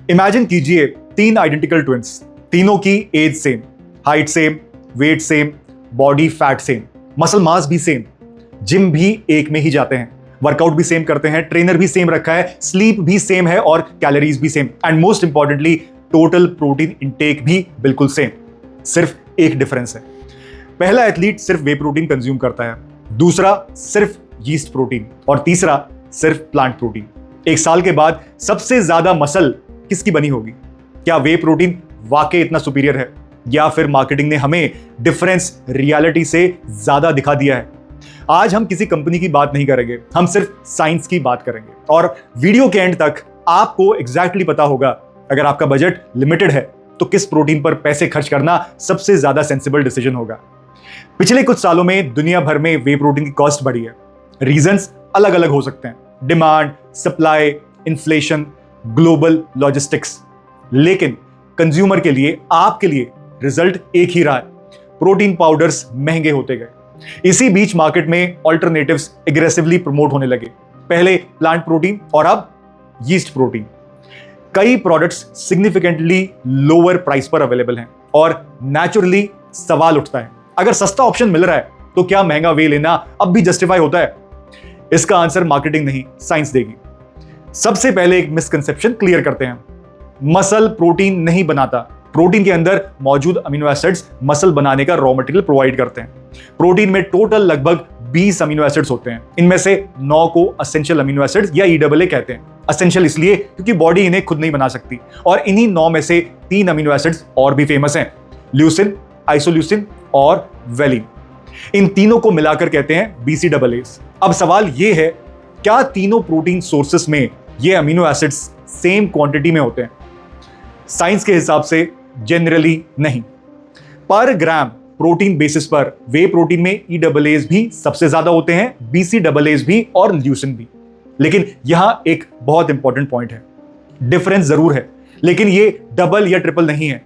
Imagine कीजिए तीन identical twins, तीनों की age same, height same, weight same, body fat same, muscle mass भी सेम, जिम भी एक में ही जाते हैं, वर्कआउट भी सेम करते हैं, ट्रेनर भी सेम रखा है, स्लीप भी सेम है और कैलोरीज भी same, and most importantly total protein intake भी बिल्कुल सेम। सिर्फ एक डिफरेंस है, पहला एथलीट सिर्फ वे प्रोटीन कंज्यूम करता है, दूसरा सिर्फ यीस्ट प्रोटीन और तीसरा सिर्फ प्लांट प्रोटीन। एक साल के बाद सबसे ज्यादा मसल किसकी बनी होगी? क्या वे प्रोटीन वाकई इतना सुपीरियर है या फिर मार्केटिंग ने हमें डिफरेंस रियलिटी से ज्यादा दिखा दिया है? आज हम किसी कंपनी की बात नहीं करेंगे, हम सिर्फ साइंस की बात करेंगे और वीडियो के एंड तक आपको एग्जैक्टली पता होगा अगर आपका बजट लिमिटेड है तो किस प्रोटीन पर पैसे खर्च करना सबसे ज्यादा सेंसिबल डिसीजन होगा। पिछले कुछ सालों में दुनिया भर में वे प्रोटीन की कॉस्ट बढ़ी है। रीजंस अलग अलग हो सकते हैं, demand, supply, inflation, global logistics, लेकिन कंज्यूमर के लिए, आपके लिए रिजल्ट एक ही रहा है, प्रोटीन पाउडर्स महंगे होते गए। इसी बीच मार्केट में ऑल्टरनेटिव्स एग्रेसिवली प्रमोट होने लगे, पहले प्लांट प्रोटीन और अब यीस्ट प्रोटीन। कई प्रोडक्ट्स सिग्निफिकेंटली लोअर प्राइस पर अवेलेबल हैं और नेचुरली सवाल उठता है, अगर सस्ता ऑप्शन मिल रहा है तो क्या महंगा वे लेना अब भी जस्टिफाई होता है? इसका आंसर मार्केटिंग नहीं, साइंस देगी। सबसे पहले एक मिसकंसेप्शन क्लियर करते हैं, मसल प्रोटीन नहीं बनाता। प्रोटीन के अंदर मौजूद अमीनो एसिड्स मसल बनाने का रॉ मटेरियल प्रोवाइड करते हैं। प्रोटीन में टोटल लगभग 20 अमीनो एसिड्स होते हैं, इनमें से 9 को एसेंशियल अमीनो एसिड्स या EAA कहते हैं। एसेंशियल इसलिए क्योंकि बॉडी इन्हें खुद नहीं बना सकती, और इन्हीं 9 में से 3 अमीनो एसिड्स और भी फेमस हैं, ल्यूसिन, आइसोल्यूसिन और वेलिन। इन तीनों को मिलाकर कहते हैं BCAAs। अब सवाल यह है, क्या तीनों प्रोटीन सोर्सेस में ये अमीनो एसिड्स सेम क्वांटिटी में होते हैं? साइंस के हिसाब से जनरली नहीं। पर ग्राम प्रोटीन बेसिस पर वे प्रोटीन में EAAs भी सबसे ज्यादा होते हैं, BCAAs भी और ल्यूसिन भी। लेकिन यहां एक बहुत इंपॉर्टेंट पॉइंट है, डिफरेंस जरूर है लेकिन ये डबल या ट्रिपल नहीं है।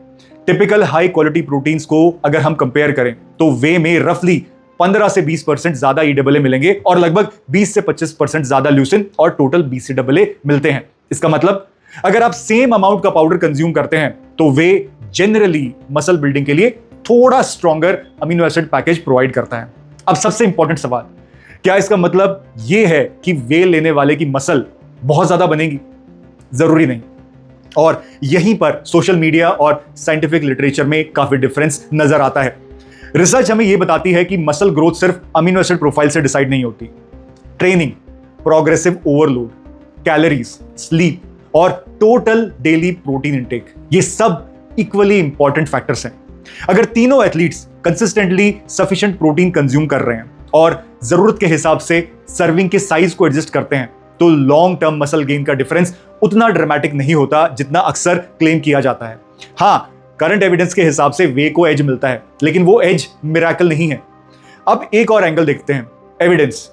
टिपिकल हाई क्वालिटी प्रोटीन्स को अगर हम कंपेयर करें तो वे में रफली 15 से 20% ज्यादा EAA मिलेंगे और लगभग 20 से 25% ज्यादा ल्यूसिन और टोटल BCAA मिलते हैं। इसका मतलब अगर आप सेम अमाउंट का पाउडर कंज्यूम करते हैं तो वे जनरली मसल बिल्डिंग के लिए थोड़ा stronger amino acid package provide करता है। अब सबसे इंपॉर्टेंट सवाल, क्या इसका मतलब यह है कि वे लेने वाले की मसल बहुत ज्यादा बनेगी? जरूरी नहीं। और यहीं पर सोशल मीडिया और साइंटिफिक लिटरेचर में काफी डिफरेंस नजर आता है। रिसर्च हमें यह बताती है कि मसल ग्रोथ सिर्फ अमीनो एसिड प्रोफाइल से डिसाइड नहीं होती। Training, progressive overload, calories, sleep और टोटल डेली प्रोटीन इंटेक, ये सब इक्वली इंपॉर्टेंट फैक्टर्स हैं। अगर तीनों athletes consistently sufficient protein consume कर रहे हैं और जरूरत के हिसाब से सर्विंग के साइज को एडजस्ट करते हैं तो लॉन्ग टर्म मसल गेन का डिफरेंस उतना ड्रामेटिक नहीं होता जितना अक्सर क्लेम किया जाता है। हाँ, करंट एविडेंस के हिसाब से वे को एज मिलता है, लेकिन वो एज मिरेकल नहीं है। अब एक और एंगल देखते हैं, एविडेंस।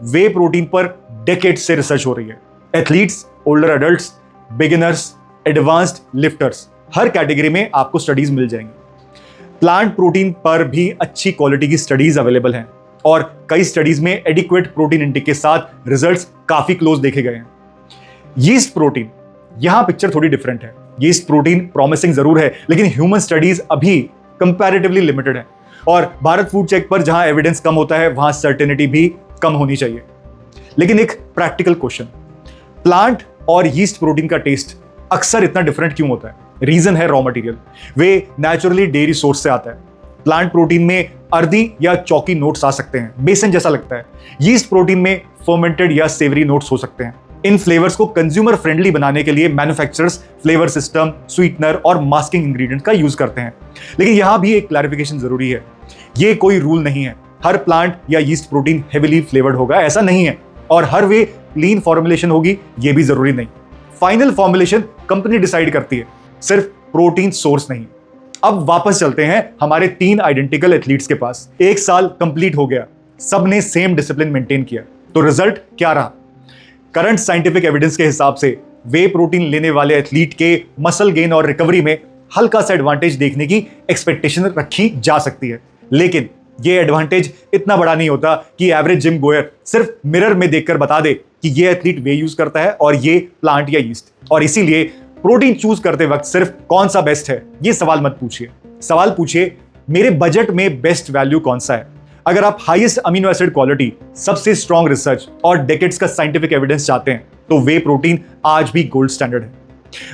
वे प्रोटीन पर डेकेड से रिसर्च हो रही है। Athletes, older adults, beginners, advanced lifters, हर कैटेगरी में आपको स्टडीज मिल जाएंगी। प्लांट प्रोटीन पर भी अच्छी क्वालिटी की स्टडीज अवेलेबल हैं और कई स्टडीज में एडिक्वेट प्रोटीन इंटेक के साथ रिजल्ट्स काफी क्लोज देखे गए हैं। यीस्ट प्रोटीन, यहां पिक्चर थोड़ी डिफरेंट है। यीस्ट प्रोटीन प्रॉमिसिंग जरूर है लेकिन ह्यूमन स्टडीज अभी कंपैरेटिवली लिमिटेड है, और भारत फूड चेक पर जहां एविडेंस कम होता है वहां सर्टेनिटी भी कम होनी चाहिए। लेकिन एक प्रैक्टिकल क्वेश्चन, प्लांट और यीस्ट प्रोटीन का टेस्ट अक्सर इतना डिफरेंट क्यों होता है? रीजन है रॉ मटेरियल। वे नेचुरली डेयरी सोर्स से आता है। प्लांट प्रोटीन में अर्दी या चौकी नोट्स आ सकते हैं, बेसन जैसा लगता है। यीस्ट प्रोटीन में फर्मेंटेड या सेवरी नोट्स हो सकते हैं। इन फ्लेवर्स को कंज्यूमर फ्रेंडली बनाने के लिए मैन्युफैक्चरर्स फ्लेवर सिस्टम, स्वीटनर और मास्किंग इंग्रेडिएंट का यूज करते हैं। लेकिन यहां भी एक क्लैरिफिकेशन जरूरी है, ये कोई रूल नहीं है हर प्लांट या यीस्ट प्रोटीन हेवीली फ्लेवर्ड होगा, ऐसा नहीं है, और हर वे क्लीन फॉर्मुलेशन होगी, ये भी जरूरी नहीं। फाइनल फॉर्मुलेशन कंपनी डिसाइड करती है, सिर्फ प्रोटीन सोर्स नहीं। अब वापस चलते हैं हमारे 3 आइडेंटिकल एथलीट्स के पास। 1 साल कंप्लीट हो गया, सबने सेम डिसिप्लिन मेंटेन किया, तो रिजल्ट क्या रहा? करंट साइंटिफिक एविडेंस के हिसाब से वे प्रोटीन लेने वाले एथलीट के मसल गेन और रिकवरी में हल्का सा एडवांटेज देखने की एक्सपेक्टेशन रखी जा सकती है, लेकिन ये एडवांटेज इतना बड़ा नहीं होता कि एवरेज जिम गोयर सिर्फ मिरर में देखकर बता दे कि ये एथलीट वे यूज करता है और ये प्लांट या यीस्ट। और इसीलिए प्रोटीन चूज करते वक्त सिर्फ कौन सा बेस्ट है ये सवाल मत पूछिए। सवाल पूछिए मेरे बजट में बेस्ट वैल्यू कौन सा है। अगर आप हाईएस्ट अमीनो एसिड क्वालिटी, सबसे स्ट्रॉन्ग रिसर्च और डेकेड्स का साइंटिफिक एविडेंस चाहते हैं तो वे प्रोटीन आज भी गोल्ड स्टैंडर्ड है।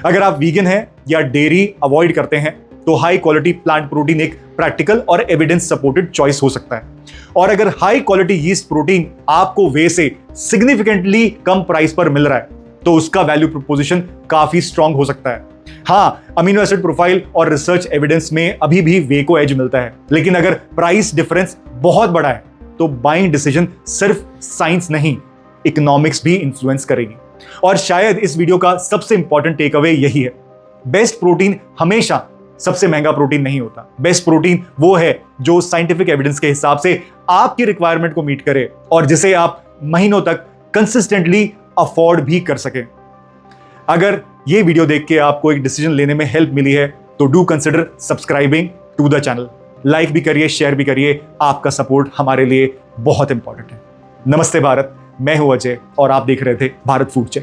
अगर आप वीगन हैं या डेयरी अवॉइड करते हैं तो हाई क्वालिटी प्लांट प्रोटीन एक प्रैक्टिकल और एविडेंस सपोर्टेड चॉइस हो सकता है। और अगर हाई क्वालिटी यीस्ट प्रोटीन आपको वे से सिग्निफिकेंटली कम प्राइस पर मिल रहा है तो उसका वैल्यू प्रोपोजिशन काफी स्ट्रांग हो सकता है। हाँ, अमीनो एसिड प्रोफाइल और रिसर्च एविडेंस में अभी भी वे को एज मिलता है, लेकिन अगर प्राइस डिफरेंस बहुत बड़ा है तो बाइंग डिसीजन सिर्फ साइंस नहीं, इकोनॉमिक्स भी इन्फ्लुएंस करेगी। और शायद इस वीडियो का सबसे इंपॉर्टेंट टेक अवे यही है, बेस्ट प्रोटीन हमेशा सबसे महंगा प्रोटीन नहीं होता। बेस्ट प्रोटीन वो है जो साइंटिफिक एविडेंस के हिसाब से आपकी रिक्वायरमेंट को मीट करे और जिसे आप महीनों तक कंसिस्टेंटली अफोर्ड भी कर सकें। अगर ये वीडियो देख के आपको एक डिसीजन लेने में हेल्प मिली है तो do consider subscribing to the channel. Like भी करिए, शेयर भी करिए, आपका सपोर्ट हमारे लिए बहुत इंपॉर्टेंट है। नमस्ते भारत, मैं हूं अजय और आप देख रहे थे भारत फूड चेक।